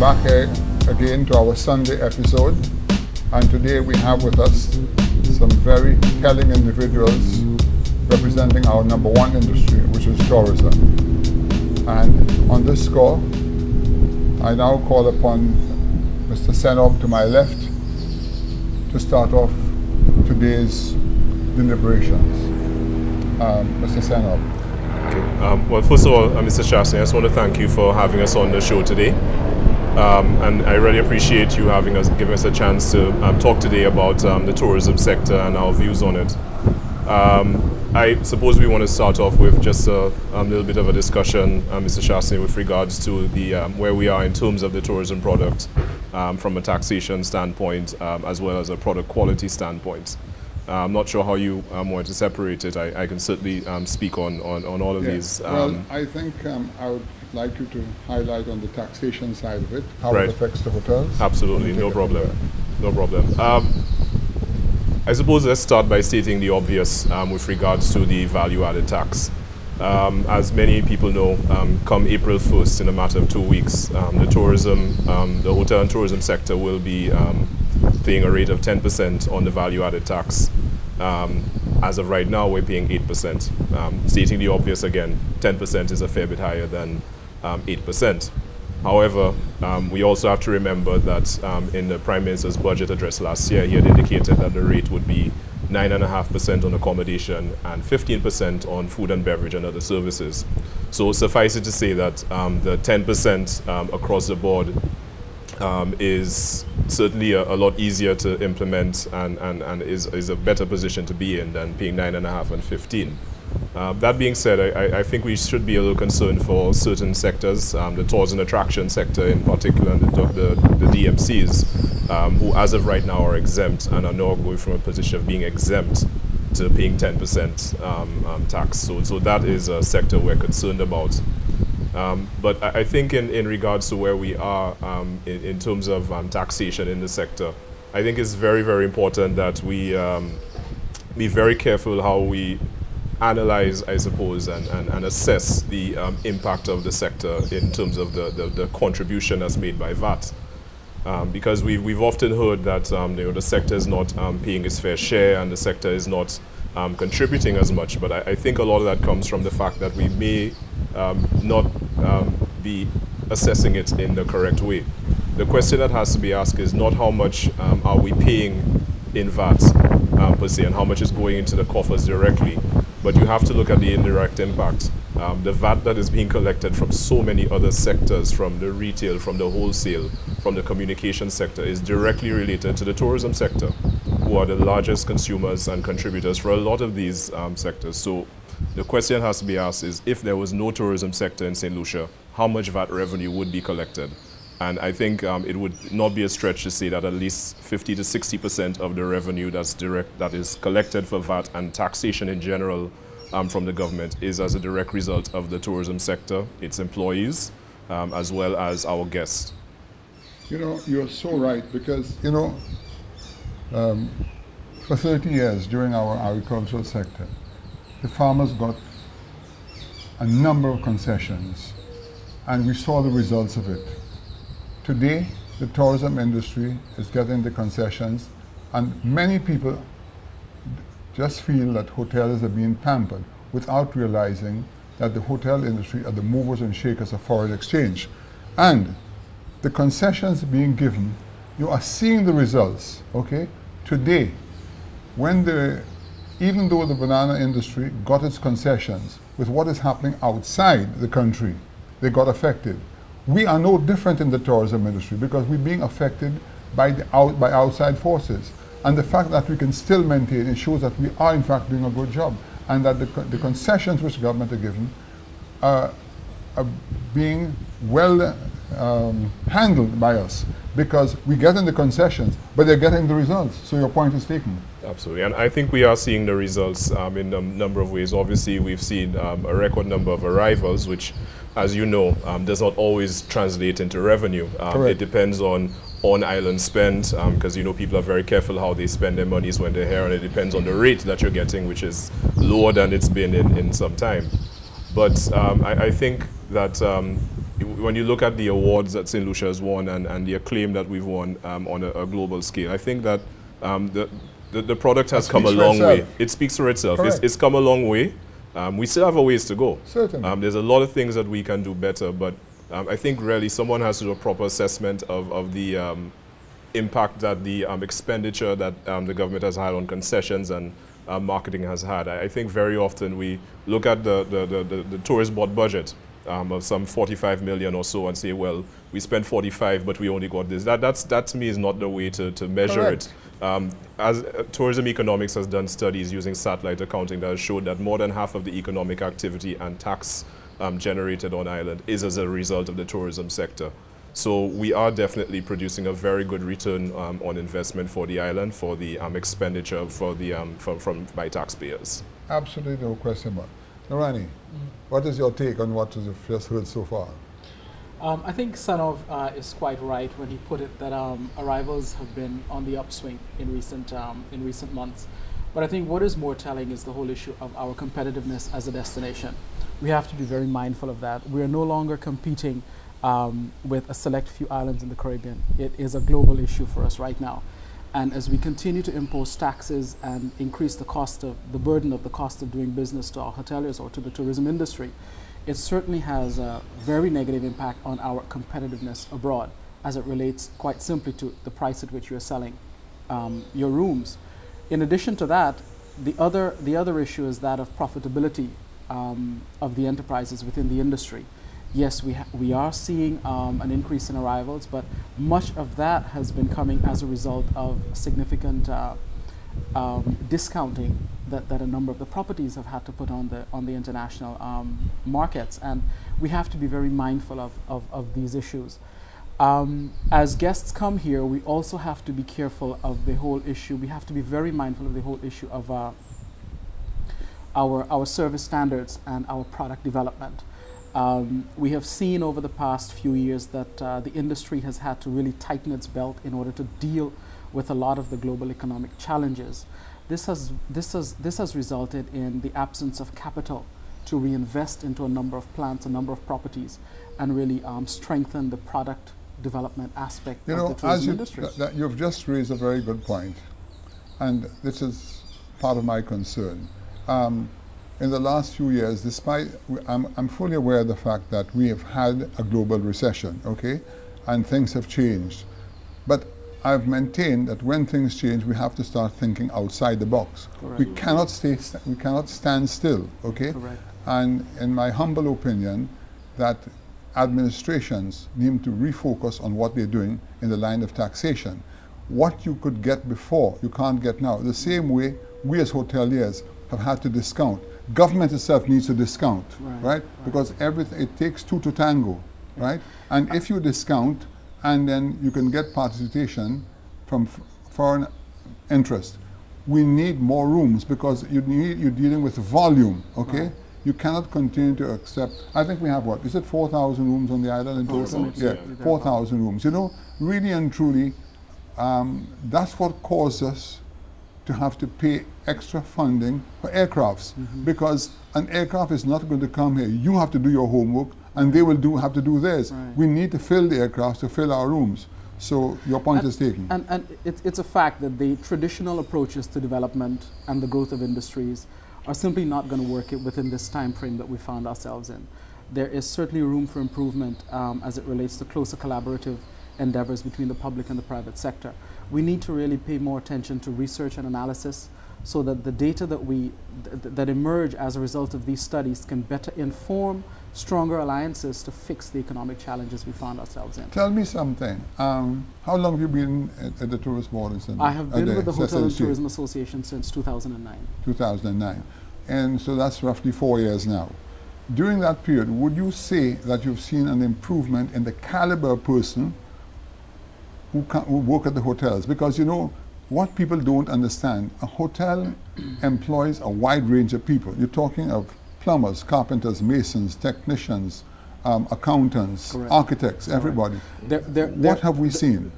back again to our Sunday episode, and today we have with us some very telling individuals representing our number one industry, which is tourism. And on this score, I now call upon Mr. Senob to my left to start off today's deliberations. Mr. Senob. Okay. Well, first of all, Mr. Shasni, I just want to thank you for having us on the show today. And I really appreciate you giving us a chance to talk today about the tourism sector and our views on it. I suppose we want to start off with just a little bit of a discussion, Mr. Shasni, with regards to the where we are in terms of the tourism product from a taxation standpoint as well as a product quality standpoint. I'm not sure how you want to separate it. I can certainly speak on all of these. Well, I think I would like you to highlight on the taxation side of it, how right. it affects the hotels. Absolutely, no problem. No problem. I suppose let's start by stating the obvious with regards to the value-added tax. As many people know, come April 1st, in a matter of 2 weeks, the hotel and tourism sector will be paying a rate of 10% on the value-added tax. As of right now, we're paying 8%. Stating the obvious again, 10% is a fair bit higher than 8%. However, we also have to remember that in the Prime Minister's budget address last year, he had indicated that the rate would be 9.5% on accommodation and 15% on food and beverage and other services. So suffice it to say that the 10% across the board is certainly a lot easier to implement and is a better position to be in than paying 9.5 and 15. That being said, I think we should be a little concerned for certain sectors, the tours and attraction sector in particular, and the DMCs, who as of right now are exempt and are now going from a position of being exempt to paying 10% tax. So that is a sector we're concerned about. But I think in regards to where we are in terms of taxation in the sector, I think it's very, very important that we be very careful how we analyze, I suppose, and assess the impact of the sector in terms of the contribution that's made by VAT. Because we've often heard that the sector is not paying its fair share and the sector is not contributing as much, but I think a lot of that comes from the fact that we may not be assessing it in the correct way. The question that has to be asked is not how much are we paying in VAT per se and how much is going into the coffers directly, but you have to look at the indirect impact. The VAT that is being collected from so many other sectors, from the retail, from the wholesale, from the communication sector, is directly related to the tourism sector, who are the largest consumers and contributors for a lot of these sectors. So the question has to be asked is, if there was no tourism sector in St. Lucia, how much VAT revenue would be collected? And I think it would not be a stretch to say that at least 50 to 60% of the revenue that is collected for VAT and taxation in general from the government is as a direct result of the tourism sector, its employees, as well as our guests. You know, you're so right, because, you know, for 30 years during our agricultural sector, the farmers got a number of concessions, and we saw the results of it. Today, the tourism industry is getting the concessions, and many people just feel that hotels are being pampered without realizing that the hotel industry are the movers and shakers of foreign exchange. And the concessions being given, you are seeing the results, okay? Today, even though the banana industry got its concessions, with what is happening outside the country, they got affected. We are no different in the tourism industry because we're being affected by outside forces. And the fact that we can still maintain it shows that we are in fact doing a good job, and that the concessions which government are given are being well handled by us, because we're getting the concessions, but they're getting the results. So your point is taken. Absolutely, and I think we are seeing the results in a number of ways. Obviously, we've seen a record number of arrivals, which, as you know, does not always translate into revenue. It depends on island spend, because you know people are very careful how they spend their monies when they're here, and it depends on the rate that you're getting, which is lower than it's been in some time. But I think that when you look at the awards that St. Lucia has won and the acclaim that we've won on a global scale, I think that the product has come a long way. It speaks for itself. It's come a long way. We still have a ways to go. Certainly. There's a lot of things that we can do better, but I think really someone has to do a proper assessment of the impact that the expenditure that the government has had on concessions and marketing has had. I think very often we look at the tourist board budget of some 45 million or so and say, well, we spent 45, but we only got this. That to me is not the way to measure it. As tourism economics has done studies using satellite accounting that has showed that more than half of the economic activity and tax generated on island is as a result of the tourism sector. So we are definitely producing a very good return on investment for the island, for the expenditure for the by taxpayers. Absolutely, no question about it. NOORANI, what is your take on what you've just heard so far? I think Sanov is quite right when he put it that arrivals have been on the upswing in recent months. But I think what is more telling is the whole issue of our competitiveness as a destination. We have to be very mindful of that. We are no longer competing with a select few islands in the Caribbean. It is a global issue for us right now. And as we continue to impose taxes and increase the burden of the cost of doing business to our hoteliers or to the tourism industry, it certainly has a very negative impact on our competitiveness abroad as it relates quite simply to the price at which you're selling your rooms. In addition to that, the other issue is that of profitability of the enterprises within the industry. Yes, we are seeing an increase in arrivals, but much of that has been coming as a result of significant discounting that a number of the properties have had to put on the international markets, and we have to be very mindful of these issues. As guests come here, we also have to be careful of the whole issue. We have to be very mindful of the whole issue of our service standards and our product development. We have seen over the past few years that the industry has had to really tighten its belt in order to deal with a lot of the global economic challenges. This has resulted in the absence of capital to reinvest into a number of plants, a number of properties, and really strengthen the product development aspect of the tourism industry. You've just raised a very good point, and this is part of my concern. In the last few years, despite, I'm fully aware of the fact that we have had a global recession, okay, and things have changed. But I've maintained that when things change, we have to start thinking outside the box. Correct. We cannot stand still, okay? Correct. And in my humble opinion, that administrations need to refocus on what they're doing in the line of taxation. What you could get before, you can't get now. The same way we as hoteliers have had to discount. Government itself needs to discount, right? Because everything, it takes two to tango, right? And if you discount, and then you can get participation from foreign interest. We need more rooms because you're dealing with volume, okay? Right. You cannot continue to accept, I think we have what, is it 4,000 rooms on the island in total? Yeah, 4,000 rooms. You know, really and truly, that's what caused us to have to pay extra funding for aircrafts, because an aircraft is not going to come here. You have to do your homework, and they will have to do theirs. Right. We need to fill the aircraft to fill our rooms. So your point is taken. And it's a fact that the traditional approaches to development and the growth of industries are simply not going to work within this time frame that we found ourselves in. There is certainly room for improvement as it relates to closer collaborative endeavors between the public and the private sector. We need to really pay more attention to research and analysis so that the data that emerge as a result of these studies can better inform stronger alliances to fix the economic challenges we found ourselves in. Tell me something. How long have you been at the Tourist Board? I have been with the Hotel and Tourism Association since 2009. 2009. And so that's roughly 4 years now. During that period, would you say that you've seen an improvement in the caliber of person who work at the hotels? Because you know, what people don't understand, a hotel employs a wide range of people. You're talking of plumbers, carpenters, masons, technicians, accountants, correct, architects, everybody. What have we seen?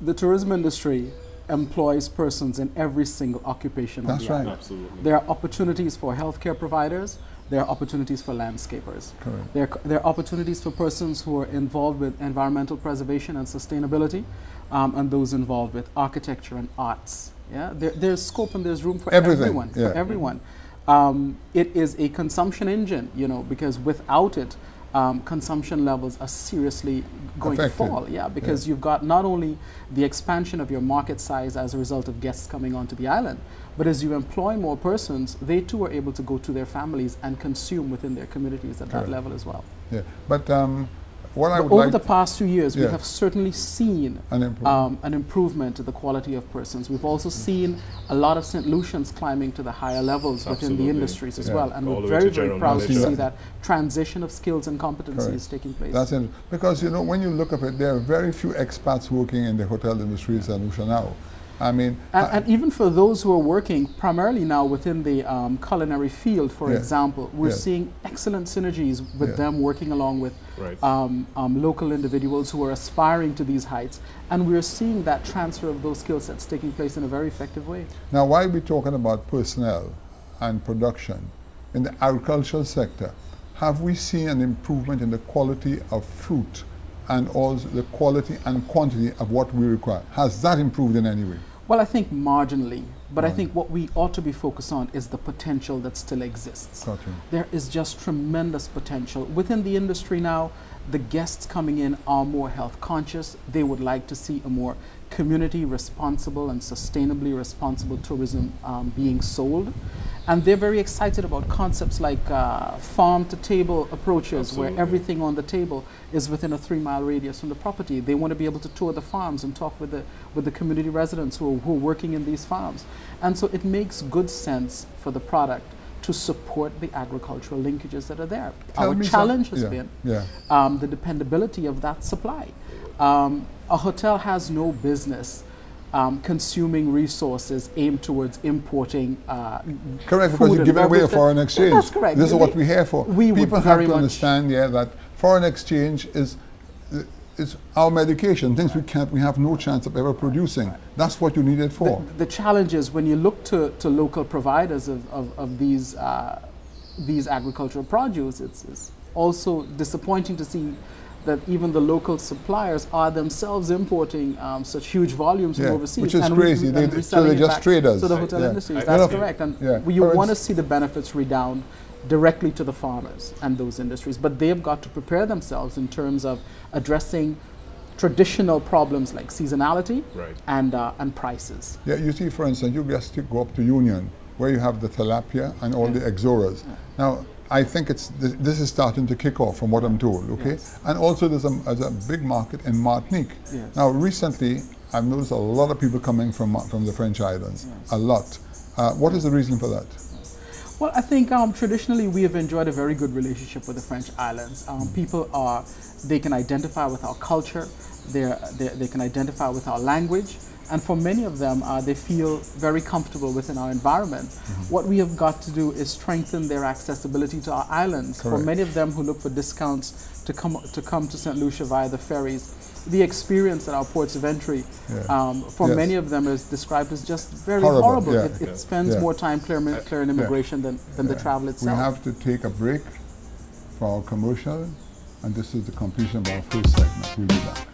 The tourism industry employs persons in every single occupation. That's right. Absolutely. There are opportunities for healthcare providers. there are opportunities for landscapers. Correct. There are opportunities for persons who are involved with environmental preservation and sustainability, and those involved with architecture and arts. Yeah, there's scope and there's room for everyone. Yeah. For everyone. It is a consumption engine, you know, because without it, consumption levels are seriously going to fall. Yeah, because you've got not only the expansion of your market size as a result of guests coming onto the island, but as you employ more persons, they too are able to go to their families and consume within their communities at that level as well. Yeah, but what I would over like the past 2 years, we have certainly seen an improvement to the quality of persons. We've also seen a lot of St. Lucians climbing to the higher levels within the industries as well. And we're very, very proud to see that transition of skills and competencies taking place. That's it. Because, you know, when you look at it, there are very few expats working in the hotel industry in St. Lucia now. I mean, and even for those who are working primarily now within the culinary field, for example, we're seeing excellent synergies with them working along with local individuals who are aspiring to these heights, and we're seeing that transfer of those skill sets taking place in a very effective way. Now, while we're talking about personnel and production in the agricultural sector, have we seen an improvement in the quality of fruit and also the quality and quantity of what we require? Has that improved in any way? Well, I think marginally, but I think what we ought to be focused on is the potential that still exists. Gotcha. There is just tremendous potential. Within the industry now, the guests coming in are more health conscious. They would like to see a more community responsible and sustainably responsible tourism being sold. And they're very excited about concepts like farm-to-table approaches, where everything on the table is within a 3-mile radius from the property. They want to be able to tour the farms and talk with the community residents who are working in these farms. And so it makes good sense for the product to support the agricultural linkages that are there. Our challenge has been the dependability of that supply. A hotel has no business consuming resources aimed towards importing correct, because you give away a foreign exchange. That's correct. This is what we're here for. People have to understand that foreign exchange is our medication, things we have no chance of ever producing. That's what you need it for. The challenge is when you look to local providers of these agricultural produce, it's also disappointing to see that even the local suppliers are themselves importing such huge volumes from overseas. Which is crazy. So they're just traders. To the hotel industries. That's correct. And you want to see the benefits redound directly to the farmers and those industries. But they've got to prepare themselves in terms of addressing traditional problems like seasonality and prices. Yeah, you see, for instance, you just go up to Union, where you have the tilapia and all the exoras. Now, I think this is starting to kick off from what I'm told, okay? And also there's a big market in Martinique. Now, recently, I've noticed a lot of people coming from the French islands, a lot. What is the reason for that? Well, I think traditionally we have enjoyed a very good relationship with the French islands. People they can identify with our culture, they can identify with our language, and for many of them, they feel very comfortable within our environment. What we have got to do is strengthen their accessibility to our islands. For many of them who look for discounts to come to St. Lucia via the ferries, the experience at our ports of entry for many of them is described as just very horrible. It spends more time clearing immigration than the travel itself. We have to take a break for our commercial, and this is the completion of our first segment. We'll be back.